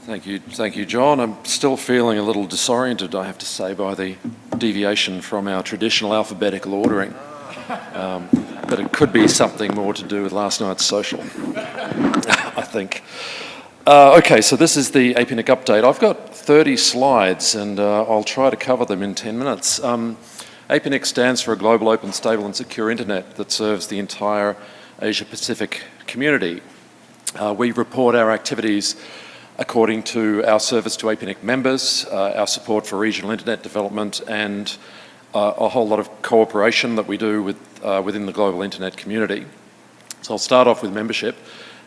Thank you, John. I'm still feeling a little disoriented, I have to say, by the deviation from our traditional alphabetical ordering. But it could be something more to do with last night's social, I think. Okay, so this is the APNIC update. I've got 30 slides and I'll try to cover them in 10 minutes. APNIC stands for a global, open, stable and secure internet that serves the entire Asia-Pacific community. We report our activities according to our service to APNIC members, our support for regional internet development and a whole lot of cooperation that we do within the global internet community. So I'll start off with membership.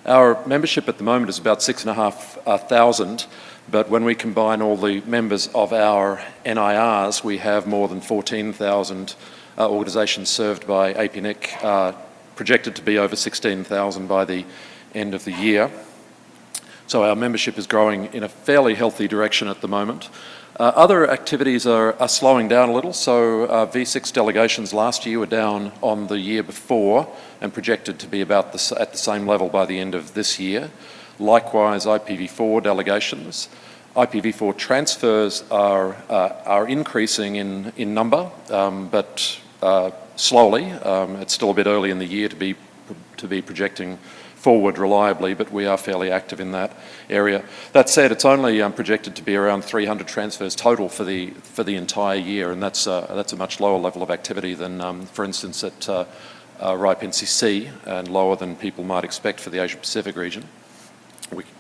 Our membership at the moment is about 6,500, but when we combine all the members of our NIRs, we have more than 14,000 organisations served by APNIC, projected to be over 16,000 by the end of the year. So our membership is growing in a fairly healthy direction at the moment. Other activities are slowing down a little, so V6 delegations last year were down on the year before and projected to be about at the same level by the end of this year. Likewise, IPv4 delegations. IPv4 transfers are increasing in number, but slowly. It's still a bit early in the year to be projecting forward reliably, but we are fairly active in that area. That said, it's only projected to be around 300 transfers total for the entire year, and that's a much lower level of activity than, for instance, at RIPE NCC, and lower than people might expect for the Asia-Pacific region.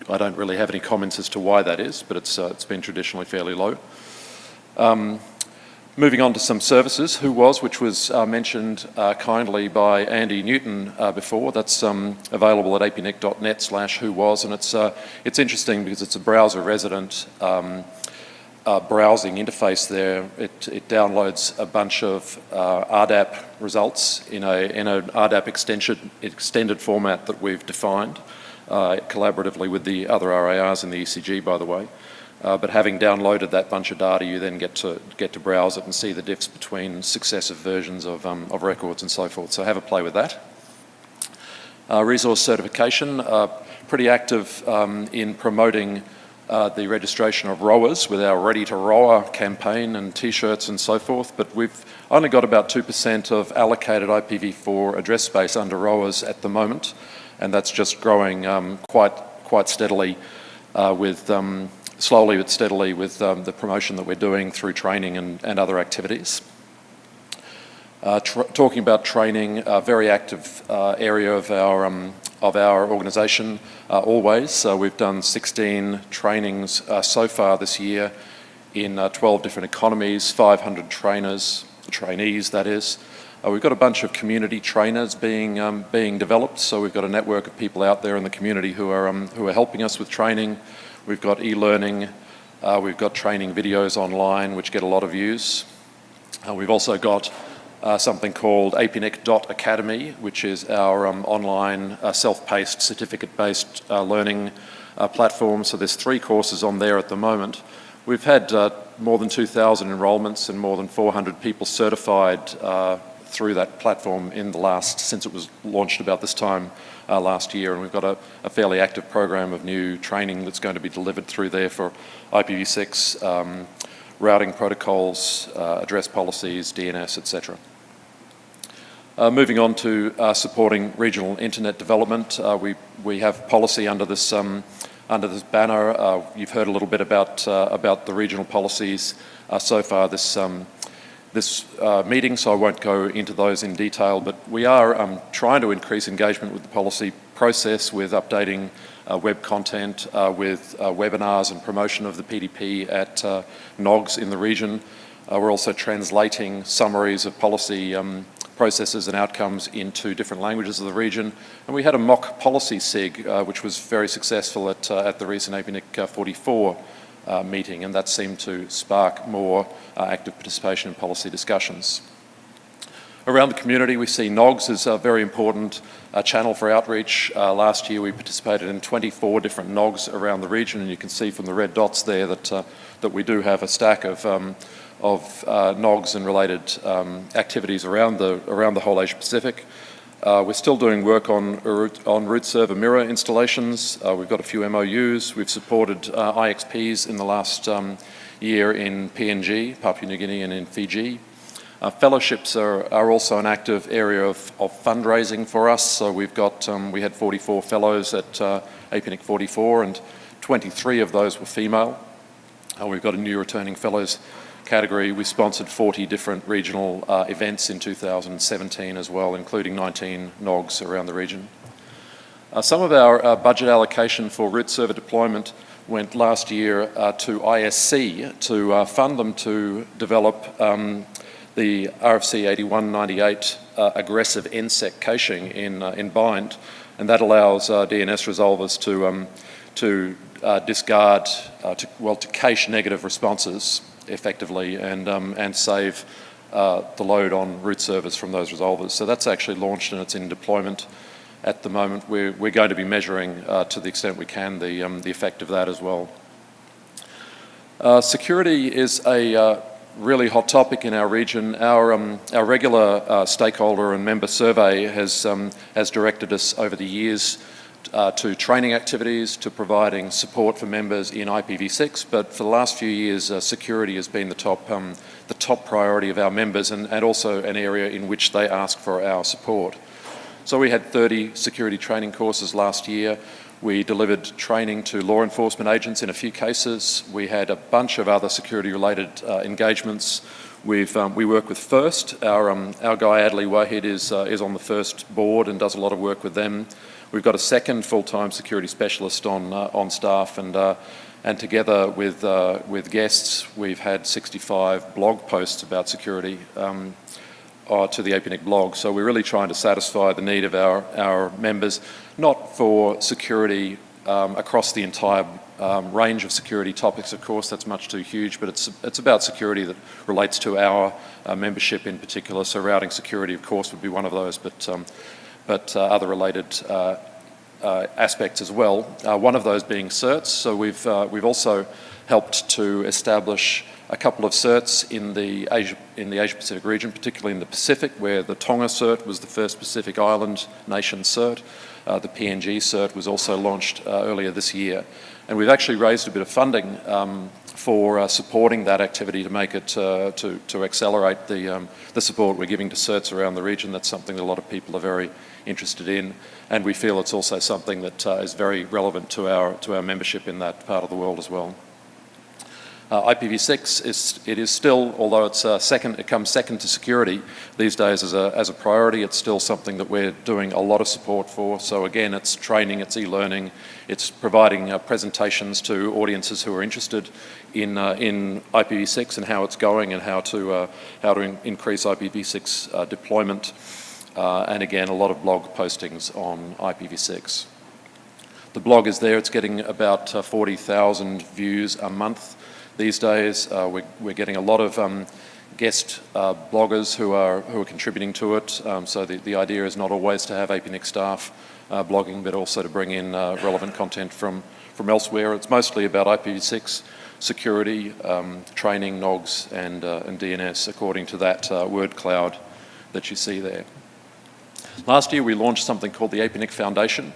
I don't really have any comments as to why that is, but it's been traditionally fairly low. Moving on to some services, which was mentioned kindly by Andy Newton before. That's available at apnic.net/whos, and it's interesting because it's a browser resident browsing interface there. It downloads a bunch of RDAP results in an RDAP extended format that we've defined collaboratively with the other RARs in the ECG, by the way. But having downloaded that bunch of data, you then get to browse it and see the diffs between successive versions of records and so forth. So have a play with that. Resource certification, pretty active in promoting the registration of rowers with our Ready to Rower campaign and T-shirts and so forth. But we've only got about 2% of allocated IPv4 address space under rowers at the moment, and that's just growing quite steadily slowly but steadily with the promotion that we're doing through training and other activities. Talking about training, a very active area of our organisation always. So we've done 16 trainings so far this year in 12 different economies, 500 trainees that is. We've got a bunch of community trainers being developed, so we've got a network of people out there in the community who are helping us with training. We've got e-learning, we've got training videos online which get a lot of views. We've also got something called APNIC.academy, which is our online self-paced, certificate-based learning platform. So there's 3 courses on there at the moment. We've had more than 2,000 enrolments and more than 400 people certified through that platform since it was launched about this time last year, and we've got a fairly active program of new training that's going to be delivered through there for IPv6, routing protocols, address policies, DNS, etc. Moving on to supporting regional internet development, we have policy under this banner. You've heard a little bit about the regional policies so far this meeting, so I won't go into those in detail, but we are trying to increase engagement with the policy process with updating web content, with webinars and promotion of the PDP at NOGs in the region. We're also translating summaries of policy processes and outcomes into different languages of the region. And we had a mock policy SIG, which was very successful at the recent APNIC 44 meeting, and that seemed to spark more active participation in policy discussions. Around the community, we see NOGs as a very important channel for outreach. Last year we participated in 24 different NOGs around the region, and you can see from the red dots there that we do have a stack of NOGs and related activities around the whole Asia Pacific. We're still doing work on root server mirror installations. We've got a few MOUs. We've supported IXPs in the last year in PNG, Papua New Guinea, and in Fiji. Fellowships are also an active area of fundraising for us. So we had 44 fellows at APNIC 44, and 23 of those were female. We've got a new returning fellows category. We sponsored 40 different regional events in 2017 as well, including 19 NOGs around the region. Some of our budget allocation for root server deployment went last year to ISC to fund them to develop the RFC 8198 aggressive NSEC caching in bind, and that allows DNS resolvers to discard, to cache negative responses effectively and save the load on root servers from those resolvers. So that's actually launched and it's in deployment at the moment. We're going to be measuring to the extent we can the effect of that as well. Security is a really hot topic in our region. Our regular stakeholder and member survey has directed us over the years to training activities, to providing support for members in IPv6, but for the last few years, security has been the top priority of our members and also an area in which they ask for our support. So we had 30 security training courses last year. We delivered training to law enforcement agents in a few cases. We had a bunch of other security-related engagements. We work with FIRST. Our guy Adley Wahid is on the FIRST board and does a lot of work with them. We've got a second full-time security specialist on staff, and together with guests, we've had 65 blog posts about security to the APNIC blog. So we're really trying to satisfy the need of our members, not for security across the entire range of security topics, of course, that's much too huge, but it's about security that relates to our membership in particular. So routing security, of course, would be one of those, but other related aspects as well. One of those being certs. So we've also helped to establish a couple of certs in the Asia Pacific region, particularly in the Pacific, where the Tonga cert was the first Pacific Island nation cert. The PNG cert was also launched earlier this year, and we've actually raised a bit of funding for supporting that activity to make it to accelerate the support we're giving to certs around the region. That's something that a lot of people are very interested in, and we feel it's also something that is very relevant to our membership in that part of the world as well. IPv6 is still, although it comes second to security these days as a priority. It's still something that we're doing a lot of support for. So again, it's training, it's e-learning, it's providing presentations to audiences who are interested in IPv6 and how it's going and how to increase IPv6 deployment. And again, a lot of blog postings on IPv6. The blog is there. It's getting about 40,000 views a month. These days, we're getting a lot of guest bloggers who are contributing to it. So the idea is not always to have APNIC staff blogging, but also to bring in relevant content from elsewhere. It's mostly about IPv6 security, training, NOGs, and DNS, according to that word cloud that you see there. Last year, we launched something called the APNIC Foundation.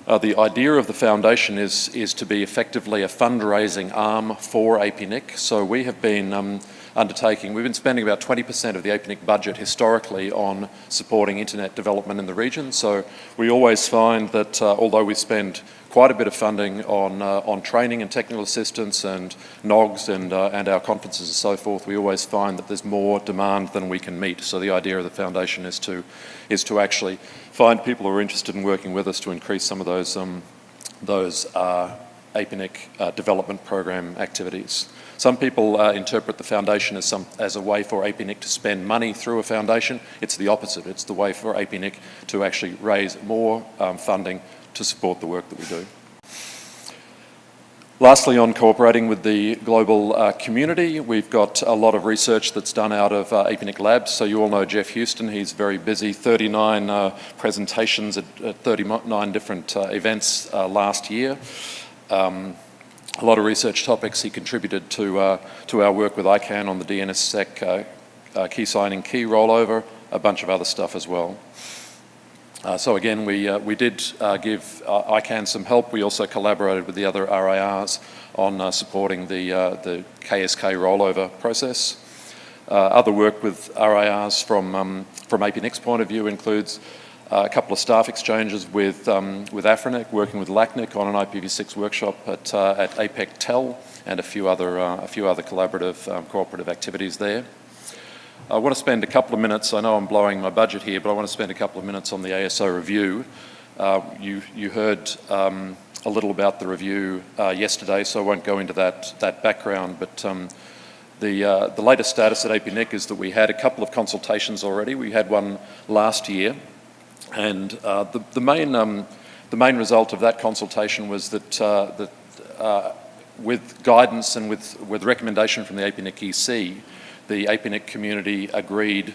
The idea of the foundation is to be effectively a fundraising arm for APNIC. So we have been we've been spending about 20% of the APNIC budget historically on supporting internet development in the region. So we always find that although we spend quite a bit of funding on training and technical assistance and NOGs and our conferences and so forth, we always find that there's more demand than we can meet. So the idea of the foundation is to actually find people who are interested in working with us to increase some of those APNIC development program activities. Some people interpret the foundation as a way for APNIC to spend money through a foundation. It's the opposite. It's the way for APNIC to actually raise more funding to support the work that we do. Lastly, on cooperating with the global community, we've got a lot of research that's done out of APNIC Labs. So you all know Jeff Houston. He's very busy, 39 presentations at 39 different events last year. A lot of research topics. He contributed to our work with ICANN on the DNSSEC key signing key rollover, a bunch of other stuff as well. So again, we did give ICANN some help. We also collaborated with the other RIRs on supporting the KSK rollover process. Other work with RIRs from APNIC's point of view includes a couple of staff exchanges with APNIC, working with LACNIC on an IPv6 workshop at APEC TEL, and a few other collaborative cooperative activities there. I want to spend a couple of minutes, I know I'm blowing my budget here, but I want to spend a couple of minutes on the ASO review. You heard a little about the review yesterday, so I won't go into that background, but the latest status at APNIC is that we had a couple of consultations already. We had one last year, and the main result of that consultation was that with guidance and with recommendation from the APNIC EC, the APNIC community agreed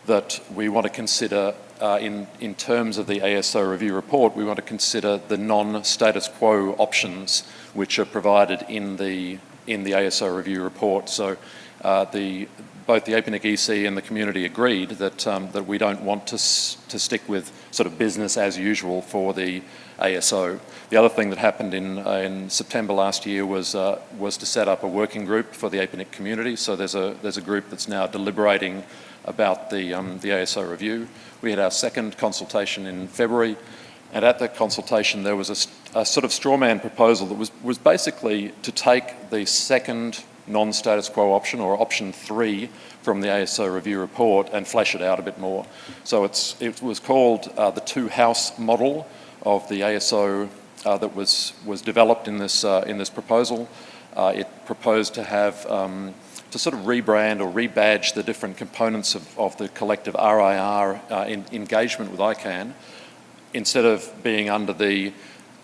that we want to consider, in terms of the ASO review report, we want to consider the non-status quo options which are provided in the ASO review report. So both the APNIC EC and the community agreed that we don't want to stick with sort of business as usual for the ASO. The other thing that happened in September last year was to set up a working group for the APNIC community. So there's a group that's now deliberating about the ASO review. We had our second consultation in February, and at that consultation there was a sort of straw man proposal that was basically to take the second non-status quo option, or option 3, from the ASO review report and flesh it out a bit more. So it was called the two-house model of the ASO that was developed in this proposal. It proposed to have to sort of rebrand or rebadge the different components of the collective RIR engagement with ICANN. Instead of being under the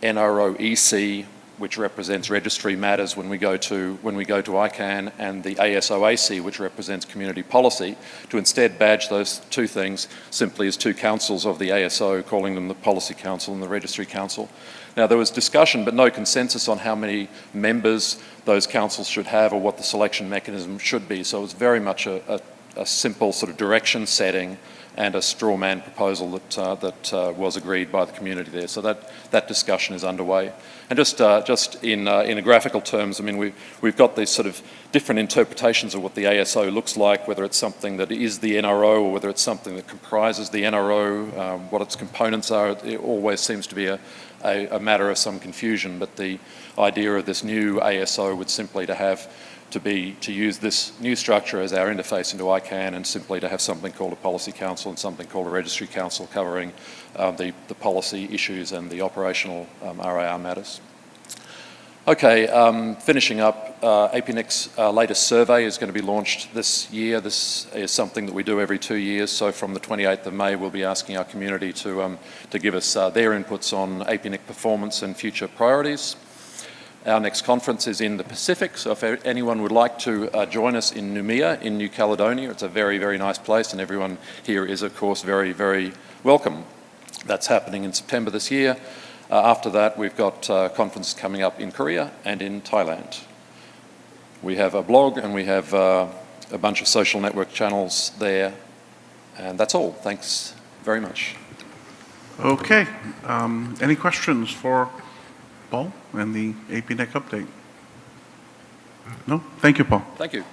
NRO-EC, which represents registry matters when we go to ICANN, and the ASO-AC, which represents community policy, to instead badge those two things simply as two councils of the ASO, calling them the Policy Council and the Registry Council. Now, there was discussion but no consensus on how many members those councils should have or what the selection mechanism should be, so it was very much a simple sort of direction setting and a straw man proposal that was agreed by the community there. So that discussion is underway. And just in a graphical terms, I mean, we've got these sort of different interpretations of what the ASO looks like, whether it's something that is the NRO or whether it's something that comprises the NRO, what its components are. It always seems to be a matter of some confusion, but the idea of this new ASO would simply to use this new structure as our interface into ICANN, and simply to have something called a Policy Council and something called a Registry Council covering the policy issues and the operational RIR matters. Okay, finishing up, APNIC's latest survey is going to be launched this year. This is something that we do every 2 years, so from the 28th of May we'll be asking our community to give us their inputs on APNIC performance and future priorities. Our next conference is in the Pacific, so if anyone would like to join us in Noumea in New Caledonia, it's a very, very nice place, and everyone here is, of course, very, very welcome. That's happening in September this year. After that, we've got conferences coming up in Korea and in Thailand. We have a blog and we have a bunch of social network channels there, and that's all. Thanks very much. Okay. Any questions for Paul and the APNIC update? No? Thank you, Paul. Thank you.